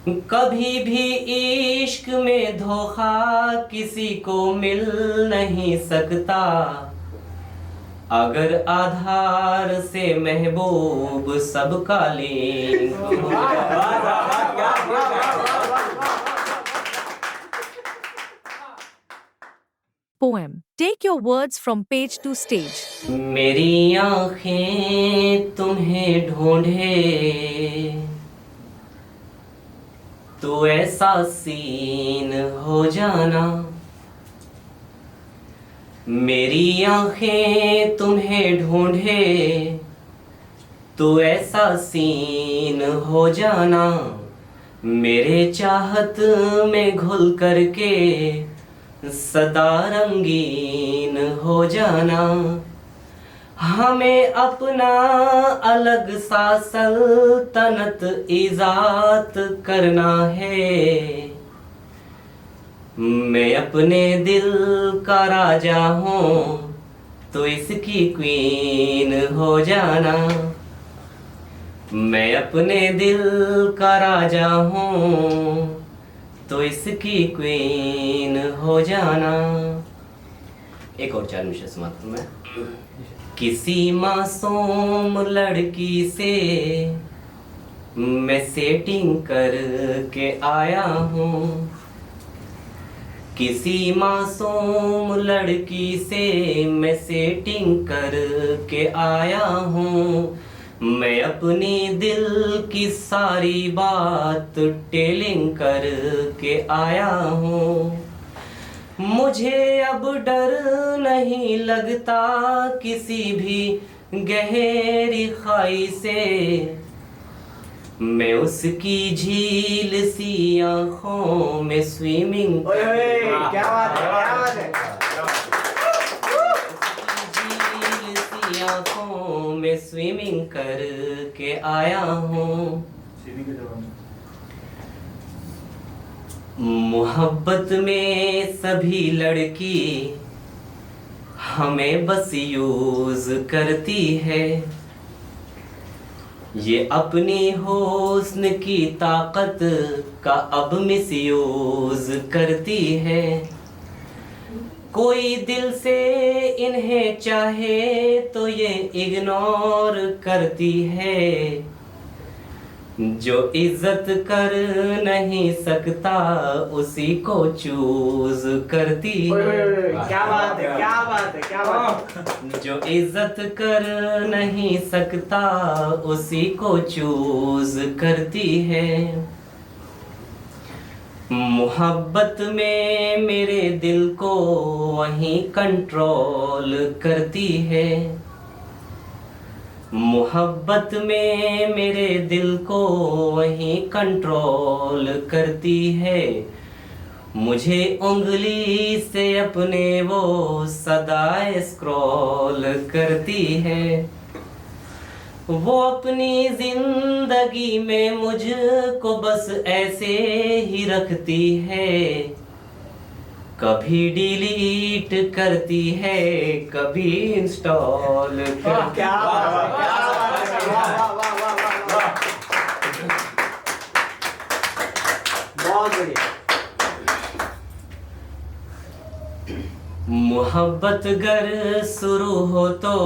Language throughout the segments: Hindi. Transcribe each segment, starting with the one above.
कभी भी इश्क में धोखा किसी को मिल नहीं सकता, अगर आधार से महबूब सबका लिंक हो। Poem. Take your words from page to stage. मेरी आँखें तुम्हें ढूंढे तो ऐसा सीन हो जाना, मेरी आँखें तुम्हें ढूंढे तो ऐसा सीन हो जाना, मेरे चाहत में घुल करके सदा रंगीन हो जाना। हमें अपना अलग सा सल्तनत इजात करना है, मैं अपने दिल का राजा हूँ तो इसकी क्वीन हो जाना, मैं अपने दिल का राजा हूँ तो इसकी क्वीन हो जाना। एक और 4 मिनट समाप्त में। किसी मासूम लड़की से मैं सेटिंग करके आया हूँ, किसी मासूम लड़की से मैं सेटिंग करके आया हूँ, मैं अपनी दिल की सारी बात टेलिंग करके आया हूँ, मुझे अब डर नहीं लगता किसी भी गहरी खाई से, मैं उसकी झील सी आँखों में स्विमिंग क्या बात है, क्या बात है। झील सी आँखों में स्विमिंग करके आया हूँ। मोहब्बत में सभी लड़की हमें बस यूज करती है, ये अपनी हुस्न की ताकत का अब मिसयूज करती है, कोई दिल से इन्हें चाहे तो ये इग्नोर करती है, जो इज्जत कर नहीं सकता उसी को चूज करती है। क्या बात है, क्या बात है, क्या बात है। जो इज्जत कर नहीं सकता उसी को चूज करती है, मोहब्बत में मेरे दिल को वही कंट्रोल करती है, मोहब्बत में मेरे दिल को वही कंट्रोल करती है, मुझे उंगली से अपने वो सदा स्क्रॉल करती है, वो अपनी जिंदगी में मुझको बस ऐसे ही रखती है, कभी डिलीट करती है कभी इंस्टॉल करती क्या बात है, क्या बात है, वाह वाह वाह वाह वाह, बहुत बढ़िया। मोहब्बत गर शुरू हो तो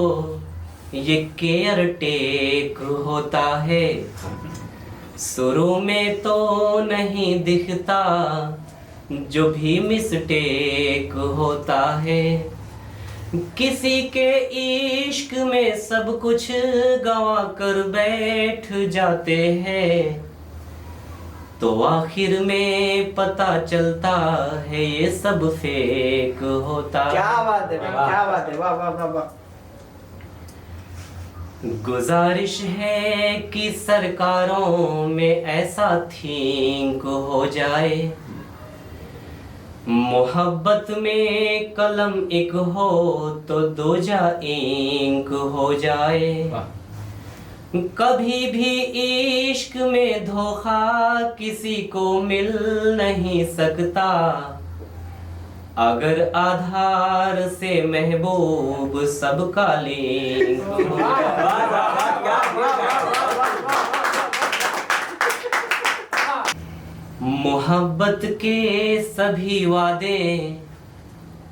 ये केयर टेक होता है, शुरू में तो नहीं दिखता जो भी मिस्टेक होता है, किसी के इश्क में सब कुछ गंवा कर बैठ जाते हैं, तो आखिर में पता चलता है ये सब फेक होता है। क्या बात है, क्या बात है, वाह वाह वाह वाह। गुजारिश है कि सरकारों में ऐसा थिंक हो जाए, मोहब्बत में कलम एक हो तो दो जा इंक हो जाए, कभी भी इश्क में धोखा किसी को मिल नहीं सकता, अगर आधार से महबूब सबका लिंक हो। मोहब्बत के सभी वादे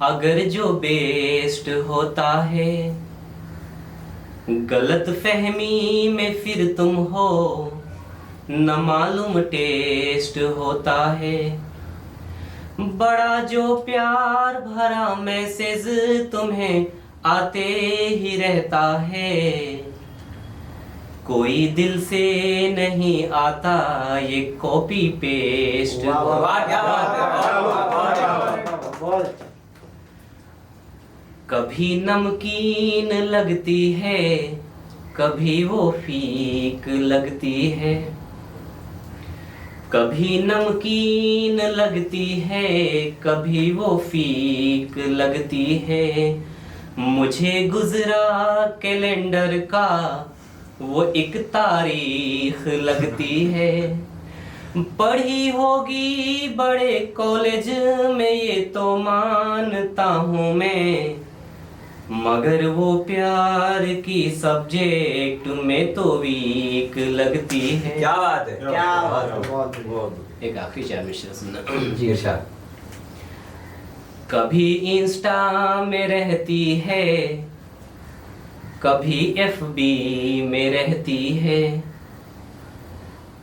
अगर जो बेस्ट होता है, गलत फहमी में फिर तुम हो, न मालूम टेस्ट होता है। बड़ा जो प्यार भरा मैसेज तुम्हें आते ही रहता है, कोई दिल से नहीं आता ये कॉपी पेस्ट। वाह, वाह, वाह, क्या बात है, वाह, वाह, वाह, वाह, वाह। कभी नमकीन लगती है, कभी वो फीक लगती है। कभी नमकीन लगती है, कभी वो फीक लगती है। मुझे गुजरा कैलेंडर का वो एक तारीख लगती है। पढ़ी होगी बड़े कॉलेज में ये तो मानता हूँ मैं, मगर वो प्यार की सब्जेक्ट में तो वीक लगती है। क्या बात है, क्या बात है, बहुत बहुत एक आखिरी चार मिनट सुनना। जी इरशाद। कभी इंस्टा में रहती है, कभी एफबी में रहती है।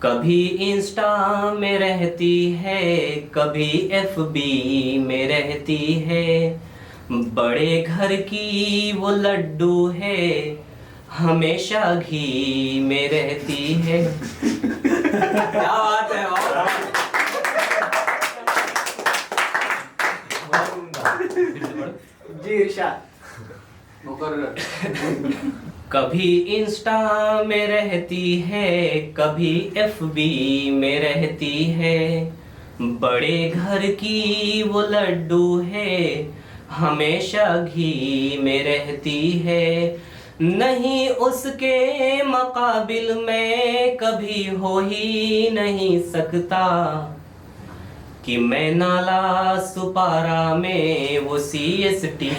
कभी इंस्टा में रहती है, कभी एफबी में रहती है। बड़े घर की वो लड्डू है, हमेशा घी में रहती है। क्या बात है, वाह। जी इरशाद। कभी इंस्टा में रहती है, कभी एफबी में रहती है। बड़े घर की वो लड्डू है, हमेशा घी में रहती है। नहीं उसके मुकाबिल में कभी हो ही नहीं सकता, कि मैं नाला सुपारा में वो CST